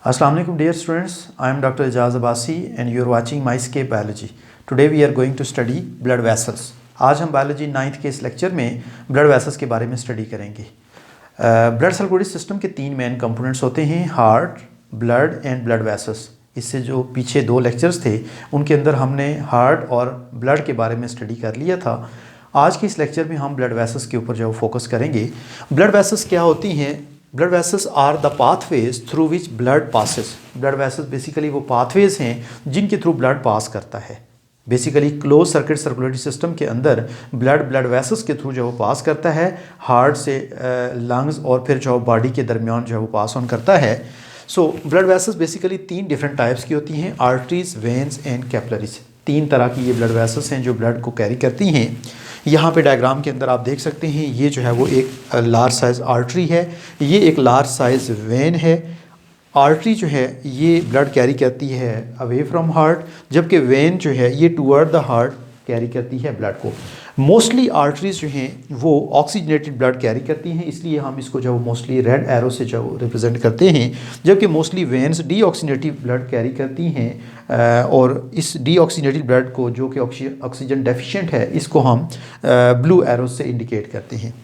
Assalamu alaikum dear students, I am Dr. Ijaz Abbasi and you are watching MyScape Biology. Today we are going to study blood vessels. आज हम biology 9th के इस lecture में blood vessels के बारे में study करेंगे। Blood circulatory system के तीन मेन कंपोनेंट्स होते हैं, heart, blood and blood vessels. इससे जो पीछे दो लेक्चर्स थे उनके अंदर हमने हार्ट और ब्लड के बारे में स्टडी कर लिया था। आज के इस लेक्चर में हम ब्लड वेसल्स के ऊपर जो फोकस करेंगे। ब्लड वेसल्स क्या होती हैं? Blood vessels are the pathways through which blood passes. Blood vessels basically वो पाथवेज हैं जिनके थ्रू ब्लड पास करता है। Basically close circuit circulatory system के अंदर ब्लड वेसल्स के थ्रू जो वो पास करता है, हार्ट से लंग्स और फिर जो बॉडी के दरमियान जो है वो पास ऑन करता है। सो ब्लड वेसल्स बेसिकली तीन डिफरेंट टाइप्स की होती हैं, आर्टरीज, वेन्स एंड कैपिलरीज। तीन तरह की ये ब्लड वेसल्स हैं जो ब्लड को कैरी करती हैं। यहाँ पे डायग्राम के अंदर आप देख सकते हैं, ये जो है वो एक लार्ज साइज़ आर्टरी है, ये एक लार्ज साइज़ वेन है। आर्टरी जो है ये ब्लड कैरी करती है अवे फ्रॉम हार्ट, जबकि वेन जो है ये टूवर्ड द हार्ट कैरी करती है ब्लड को। मोस्टली आर्टरीज जो हैं वो ऑक्सीजनेटेड ब्लड कैरी करती हैं, इसलिए हम इसको जो मोस्टली रेड एरो से जो रिप्रेजेंट करते हैं, जबकि mostly veins deoxygenated blood carry करती हैं। और इस डीऑक्सीनेटेड ब्लड को जो कि ऑक्सीजन डेफिशिएंट है, इसको हम ब्लू एरो से इंडिकेट करते हैं।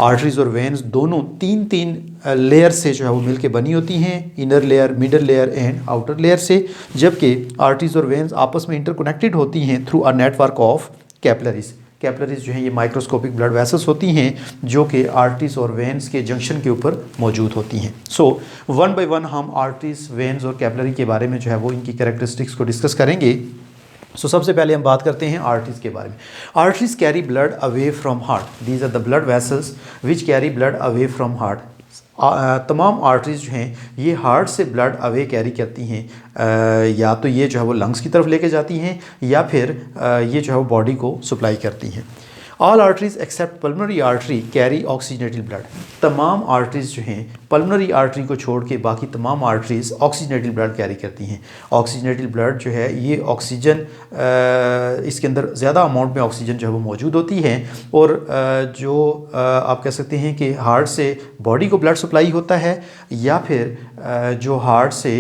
आर्टरीज और वेन्स दोनों तीन लेयर से जो है वो मिलके बनी होती हैं, inner layer, middle layer and outer layer से, जबकि आर्टरीज और वेन्स आपस में इंटरकनेक्टेड होती हैं through a network of capillaries. Capillaries जो हैं ये माइक्रोस्कोपिक ब्लड वेसल्स होती हैं जो कि आर्टरीज और वेन्स के जंक्शन के ऊपर मौजूद होती हैं। सो वन बाय वन हम आर्टरीज, वेन्स और कैपिलरी के बारे में जो है वो इनकी कैरेक्टरिस्टिक्स को डिस्कस करेंगे। सबसे पहले हम बात करते हैं आर्टरीज के बारे में। Arteries carry blood away from heart. These are the blood vessels which carry blood away from heart. तमाम आर्टरीज जो हैं ये हार्ट से ब्लड अवे कैरी करती हैं, या तो ये जो है वो लंग्स की तरफ लेके जाती हैं या फिर ये जो है वो बॉडी को सप्लाई करती हैं। All arteries accept pulmonary artery carry oxygenated blood. तमाम आर्टरीज जो हैं पल्मोनरी आर्टरी को छोड़ के बाकी तमाम आर्टरीज ऑक्सीजनेटेड ब्लड कैरी करती हैं। ऑक्सीजनेटेड ब्लड जो है ये ऑक्सीजन, इसके अंदर ज़्यादा अमाउंट में ऑक्सीजन जो है वो मौजूद होती है। और जो आप कह सकते हैं कि हार्ट से बॉडी को ब्लड सप्लाई होता है या फिर जो हार्ट से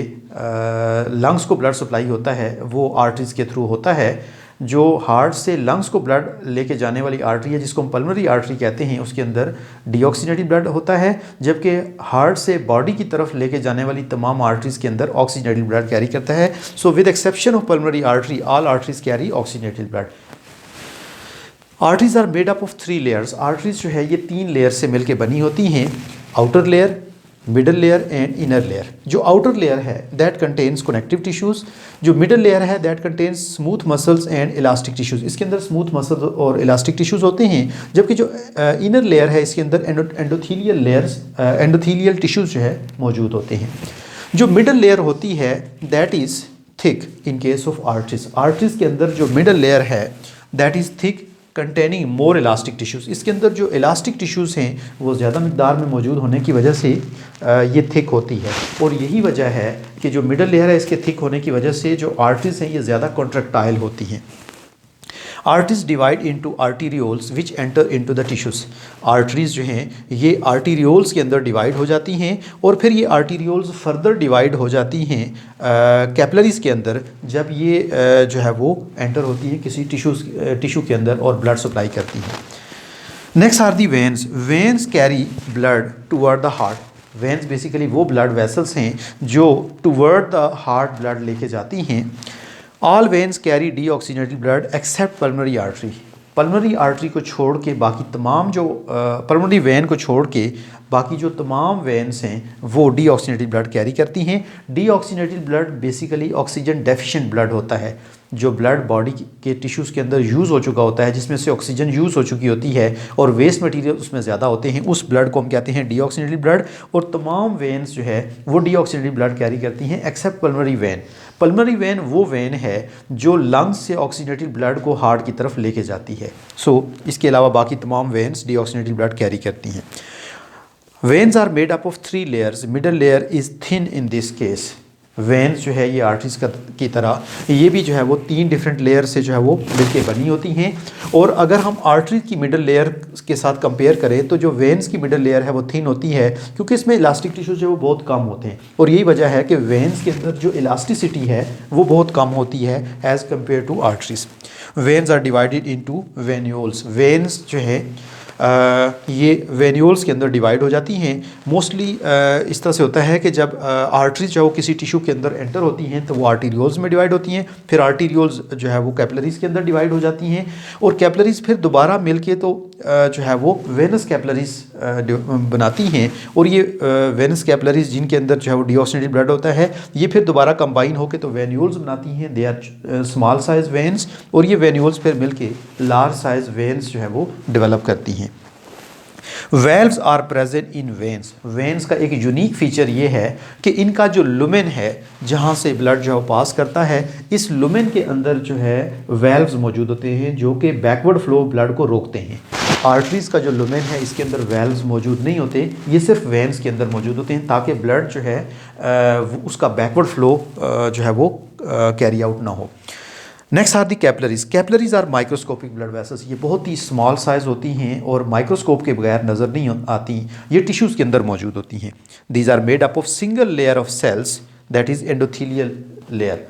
लंग्स को ब्लड सप्लाई होता है वो आर्टरीज के थ्रू होता है। जो हार्ट से लंग्स को ब्लड लेके जाने वाली आर्टरी है जिसको हम पल्मोनरी आर्टरी कहते हैं, उसके अंदर डीऑक्सीनेटेड ब्लड होता है, जबकि हार्ट से बॉडी की तरफ लेके जाने वाली तमाम आर्टरीज के अंदर ऑक्सीजनेटेड ब्लड कैरी करता है। So with exception of pulmonary artery all arteries carry oxygenated blood. Arteries are made up of 3 layers. Arteries जो है ये 3 लेयर से मिलकर बनी होती हैं, outer layer, middle layer and inner layer. जो आउटर लेयर है दैट कंटेन्स कनेक्टिव टिश्यूज़, जो मिडल लेयर है that contains smooth muscles and elastic tissues. इसके अंदर स्मूथ मसल्स और इलास्टिक टिश्यूज़ होते हैं, जबकि जो इनर लेयर है इसके अंदर एंडोथीलियल लेयर्स, एंडोथीलियल टिश्यूज़ जो है मौजूद होते हैं। जो मिडल लेयर होती है that is thick in case of arteries. Arteries के अंदर जो मिडल लेयर है that is thick containing more elastic tissues. इसके अंदर जो इलास्टिक टिश्यूज़ हैं वो ज़्यादा मिकदार में मौजूद होने की वजह से ये थिक होती है। और यही वजह है कि जो मिडल लेयर है इसके थिक होने की वजह से जो आर्टरीज हैं ये ज़्यादा कॉन्ट्रैक्टाइल होती हैं। Arteries divide into arterioles which enter into the tissues. Arteries जो हैं ये आर्टीरियोल्स के अंदर डिवाइड हो जाती हैं और फिर ये आर्टीरियोल्स फर्दर डिवाइड हो जाती हैं कैपिलरीज के अंदर, जब ये जो है वो एंटर होती है किसी टिश्यू के अंदर और ब्लड सप्लाई करती हैं। Next are the veins. Veins carry blood toward the heart. Veins basically वो ब्लड वेसल्स हैं जो टूवर्ड द हार्ट ब्लड लेके जाती हैं। All veins carry deoxygenated blood except pulmonary artery. Pulmonary artery को छोड़ के बाकी तमाम जो पल्मोनरी वेन को छोड़ के बाकी जो तमाम वेन्स हैं वो डीऑक्सीनेटेड ब्लड कैरी करती हैं। Deoxygenated blood basically oxygen deficient blood होता है। जो ब्लड बॉडी के टिश्यूज़ के अंदर यूज़ हो चुका होता है, जिसमें से ऑक्सीजन यूज़ हो चुकी होती है और वेस्ट मटेरियल उसमें ज़्यादा होते हैं, उस ब्लड को हम कहते हैं डीऑक्सीनेटेड ब्लड। और तमाम वेन्स जो है वो डीऑक्सीनेटेड ब्लड कैरी करती हैं accept pulmonary vein. Pulmonary vein वो वेन है जो लंग्स से ऑक्सीजनेटेड ब्लड को हार्ट की तरफ लेके जाती है। इसके अलावा बाकी तमाम वेन्स डीऑक्सीनेटेड ब्लड कैरी करती हैं। Veins are made up of 3 layers. Middle layer is thin in this case. Veins जो है ये आर्टरीज की तरह ये भी जो है वो 3 डिफरेंट लेयर से जो है वो मिलके बनी होती हैं। और अगर हम आर्टरी की मिडल लेयर के साथ कंपेयर करें तो जो वेन्स की मिडल लेयर है वो थिन होती है, क्योंकि इसमें इलास्टिक टिश्यूज जो है वो बहुत कम होते हैं। और यही वजह है कि वेन्स के अंदर जो इलास्टिसिटी है वो बहुत कम होती है as compare to arteries. Veins are divided into venules. Veins जो है ये वेन्यूल्स के अंदर डिवाइड हो जाती हैं। मोस्टली इस तरह से होता है कि जब आर्टरीज जो किसी टिश्यू के अंदर एंटर होती हैं तो वो आर्टीरियोल्स में डिवाइड होती हैं, फिर आर्टीरियोल्स जो है वो कैपिलरीज के अंदर डिवाइड हो जाती हैं, और कैपिलरीज फिर दोबारा मिलके तो जो है वो वेनस कैपिलरीज बनाती हैं। और ये वेनस कैपिलरीज जिनके अंदर जो है वो डीऑक्सीनेटेड ब्लड होता है, ये फिर दोबारा कंबाइन होकर तो वेन्यूल्स बनाती हैं। They are small size veins, और ये वेन्यूल्स फिर मिलके लार्ज साइज वेन्स जो है वो डेवलप करती हैं। Valves are present in veins. Veins का एक यूनिक फीचर ये है कि इनका जो लुमेन है जहाँ से ब्लड जो है पास करता है, इस लुमेन के अंदर जो है वेल्व्स मौजूद होते हैं जो कि बैकवर्ड फ्लो ब्लड को रोकते हैं। आर्टरीज का जो लुमेन है इसके अंदर वेल्व्स मौजूद नहीं होते, ये सिर्फ वेन्स के अंदर मौजूद होते हैं ताकि ब्लड जो है उसका बैकवर्ड फ्लो जो है वो कैरी आउट ना हो। Next are the capillaries. Capillaries are microscopic blood vessels. ये बहुत ही स्मॉल साइज होती हैं और माइक्रोस्कोप के बगैर नज़र नहीं आती, ये टिश्यूज़ के अंदर मौजूद होती हैं। These are made up of single layer of cells that is endothelial layer.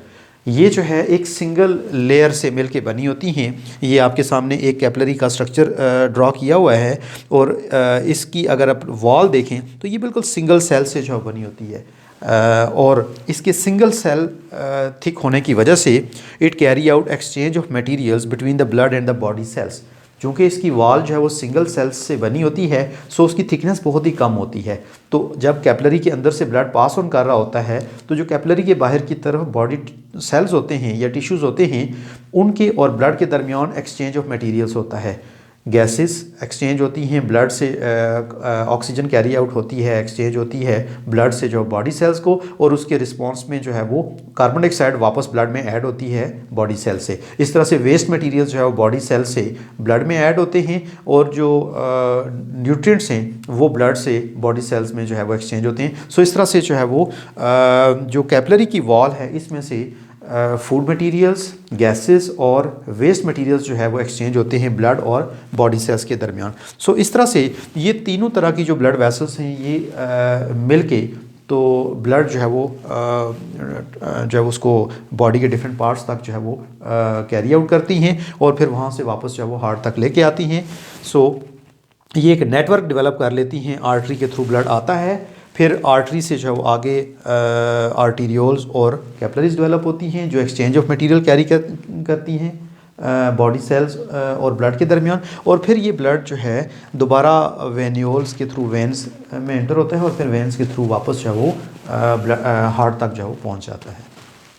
ये जो है एक सिंगल लेयर से मिलके बनी होती हैं। ये आपके सामने एक कैपिलरी का स्ट्रक्चर ड्रॉ किया हुआ है, और इसकी अगर आप वॉल देखें तो ये बिल्कुल सिंगल सेल से जो बनी होती है, और इसके सिंगल सेल थिक होने की वजह से it carry out exchange of materials between the blood and the body cells. चूँकि इसकी वॉल जो है वो सिंगल सेल्स से बनी होती है, सो उसकी थिकनेस बहुत ही कम होती है। तो जब कैपिलरी के अंदर से ब्लड पास ऑन कर रहा होता है तो जो कैपिलरी के बाहर की तरफ बॉडी सेल्स होते हैं या टिश्यूज़ होते हैं, उनके और ब्लड के दरमियान एक्सचेंज ऑफ मटेरियल्स होता है। गैसेस एक्सचेंज होती हैं, ब्लड से ऑक्सीजन कैरी आउट होती है, एक्सचेंज होती है ब्लड से जो बॉडी सेल्स को, और उसके रिस्पांस में जो है वो कार्बन डाइऑक्साइड वापस ब्लड में ऐड होती है बॉडी सेल से। इस तरह से वेस्ट मटेरियल जो है वो बॉडी सेल से ब्लड में ऐड होते हैं, और जो न्यूट्रिएंट्स हैं वो ब्लड से बॉडी सेल्स में जो है वो एक्सचेंज होते हैं। सो इस तरह से जो है वो जो कैपिलरी की वॉल है इसमें से फूड मटेरियल्स, गैसेस और वेस्ट मटेरियल्स जो है वो एक्सचेंज होते हैं ब्लड और बॉडी सेल्स के दरमियान। सो इस तरह से ये तीनों तरह की जो ब्लड वेसल्स हैं ये मिलके तो ब्लड जो है वो जो है उसको बॉडी के डिफरेंट पार्ट्स तक जो है वो कैरी आउट करती हैं, और फिर वहाँ से वापस जो है वो हार्ट तक लेके आती हैं। सो ये एक नेटवर्क डेवलप कर लेती हैं। आर्टरी के थ्रू ब्लड आता है, फिर आर्टरी से जो है वो आगे आर्टीरियोल्स और कैपिलरीज डेवलप होती हैं जो एक्सचेंज ऑफ मटेरियल कैरी करती हैं बॉडी सेल्स और ब्लड के दरमियान, और फिर ये ब्लड जो है दोबारा वेन्यूल्स के थ्रू वेन्स में एंटर होता है, और फिर वेन्स के थ्रू वापस जो है वो हार्ट तक जो है वो पहुँच जाता है।